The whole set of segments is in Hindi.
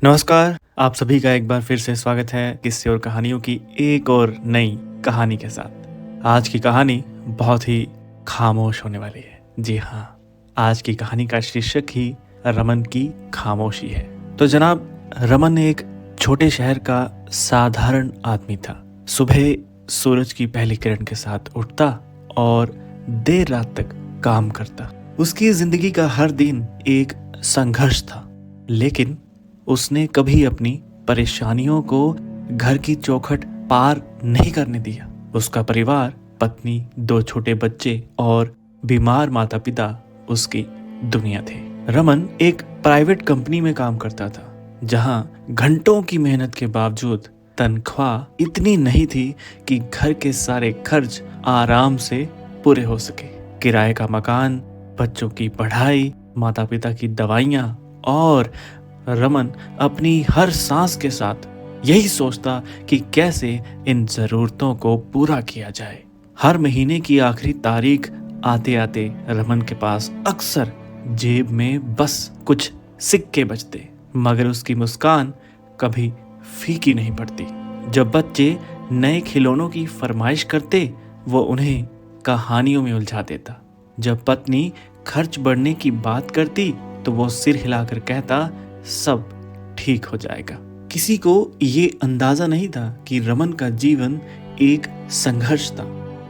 नमस्कार, आप सभी का एक बार फिर से स्वागत है किस्से और कहानियों की एक और नई कहानी के साथ। आज की कहानी बहुत ही खामोश होने वाली है। जी हाँ, आज की कहानी का शीर्षक ही रमन की खामोशी है। तो जनाब, रमन एक छोटे शहर का साधारण आदमी था। सुबह सूरज की पहली किरण के साथ उठता और देर रात तक काम करता। उसकी जिंदगी का हर दिन एक संघर्ष था, लेकिन उसने कभी अपनी परेशानियों को घर की चौखट पार नहीं करने दिया। उसका परिवार, पत्नी, 2 छोटे बच्चे और बीमार माता पिता उसकी दुनिया थे। रमन एक प्राइवेट कंपनी में काम करता था, जहां घंटों की मेहनत के बावजूद तनख्वाह इतनी नहीं थी कि घर के सारे खर्च आराम से पूरे हो सके। किराए का मकान, बच्चों की पढ़ाई, माता पिता की दवाइयाँ और रमन अपनी हर सांस के साथ यही सोचता कि कैसे इन जरूरतों को पूरा किया जाए। हर महीने की आखिरी तारीख आते आते रमन के पास अक्सर जेब में बस कुछ सिक्के बचते, मगर उसकी मुस्कान कभी फीकी नहीं पड़ती। जब बच्चे नए खिलौनों की फरमाइश करते, वो उन्हें कहानियों में उलझा देता। जब पत्नी खर्च बढ़ने की बात करती, तो वो सिर हिलाकर कहता, सब ठीक हो जाएगा। किसी को ये अंदाजा नहीं था कि रमन का जीवन एक संघर्ष था।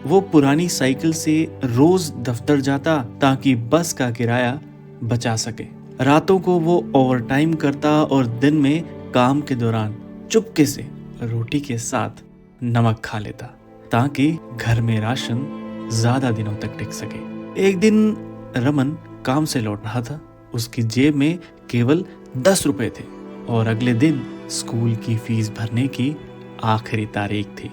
वो पुरानी साइकिल से रोज दफ्तर जाता ताकि बस का किराया बचा सके। रातों को वो ओवरटाइम करता और दिन में काम के दौरान चुपके से रोटी के साथ नमक खा लेता ताकि घर में राशन ज्यादा दिनों तक टिक सके। एक दिन रमन काम से लौट रहा था। उसकी जेब में केवल 10 रुपए थे और अगले दिन स्कूल की फीस भरने की आखिरी तारीख थी।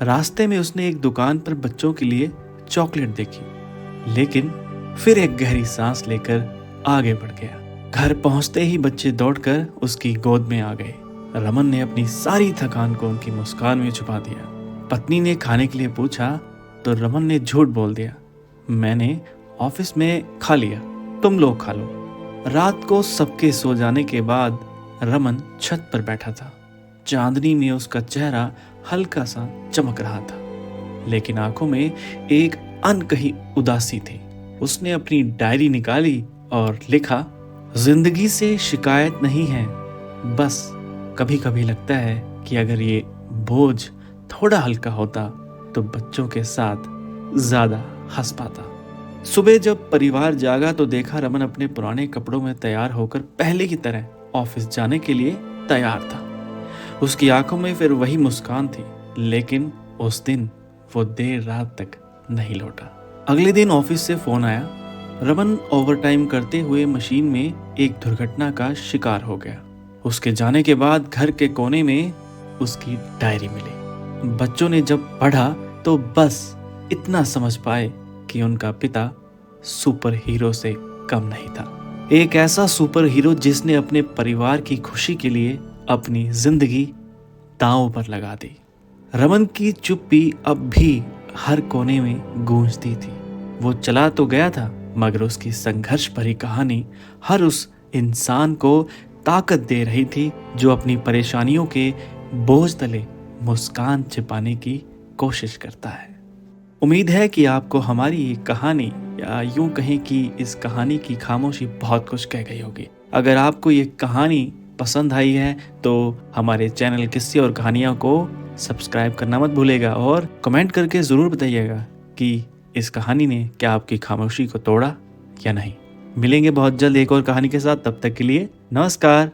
रास्ते में उसने एक दुकान पर बच्चों के लिए चॉकलेट देखी, लेकिन फिर एक गहरी सांस लेकर आगे बढ़ गया। घर पहुंचते ही बच्चे दौड़कर उसकी गोद में आ गए। रमन ने अपनी सारी थकान को उनकी मुस्कान में छुपा दिया। पत्नी ने खाने के लिए पूछा तो रमन ने झूठ बोल दिया, मैंने ऑफिस में खा लिया, तुम लोग खा लो। रात को सबके सो जाने के बाद रमन छत पर बैठा था। चांदनी में उसका चेहरा हल्का सा चमक रहा था, लेकिन आंखों में एक अनकही उदासी थी। उसने अपनी डायरी निकाली और लिखा, जिंदगी से शिकायत नहीं है, बस कभी कभी लगता है कि अगर ये बोझ थोड़ा हल्का होता तो बच्चों के साथ ज्यादा हंस पाता। सुबह जब परिवार जागा तो देखा रमन अपने पुराने कपड़ों में तैयार होकर पहले की तरह ऑफिस जाने के लिए तैयार था। उसकी आंखों में फिर वही मुस्कान थी, लेकिन उस दिन वो देर रात तक नहीं लौटा। अगले दिन ऑफिस से फोन आया। रमन ओवरटाइम करते हुए मशीन में एक दुर्घटना का शिकार हो गया। उसके जाने के बाद घर के कोने में उसकी डायरी मिली। बच्चों ने जब पढ़ा तो बस इतना समझ पाए कि उनका पिता सुपर हीरो से कम नहीं था। एक ऐसा सुपर हीरो जिसने अपने परिवार की खुशी के लिए अपनी जिंदगी दांव पर लगा दी। रमन की चुप्पी अब भी हर कोने में गूंजती थी। वो चला तो गया था, मगर उसकी संघर्ष भरी कहानी हर उस इंसान को ताकत दे रही थी जो अपनी परेशानियों के बोझ तले मुस्कान छिपाने की कोशिश करता है। उम्मीद है कि आपको हमारी ये कहानी, या यूं कहें कि इस कहानी की खामोशी बहुत कुछ कह गई होगी। अगर आपको ये कहानी पसंद आई है तो हमारे चैनल किस्से और कहानियों को सब्सक्राइब करना मत भूलेगा और कमेंट करके ज़रूर बताइएगा कि इस कहानी ने क्या आपकी खामोशी को तोड़ा या नहीं। मिलेंगे बहुत जल्द एक और कहानी के साथ, तब तक के लिए नमस्कार।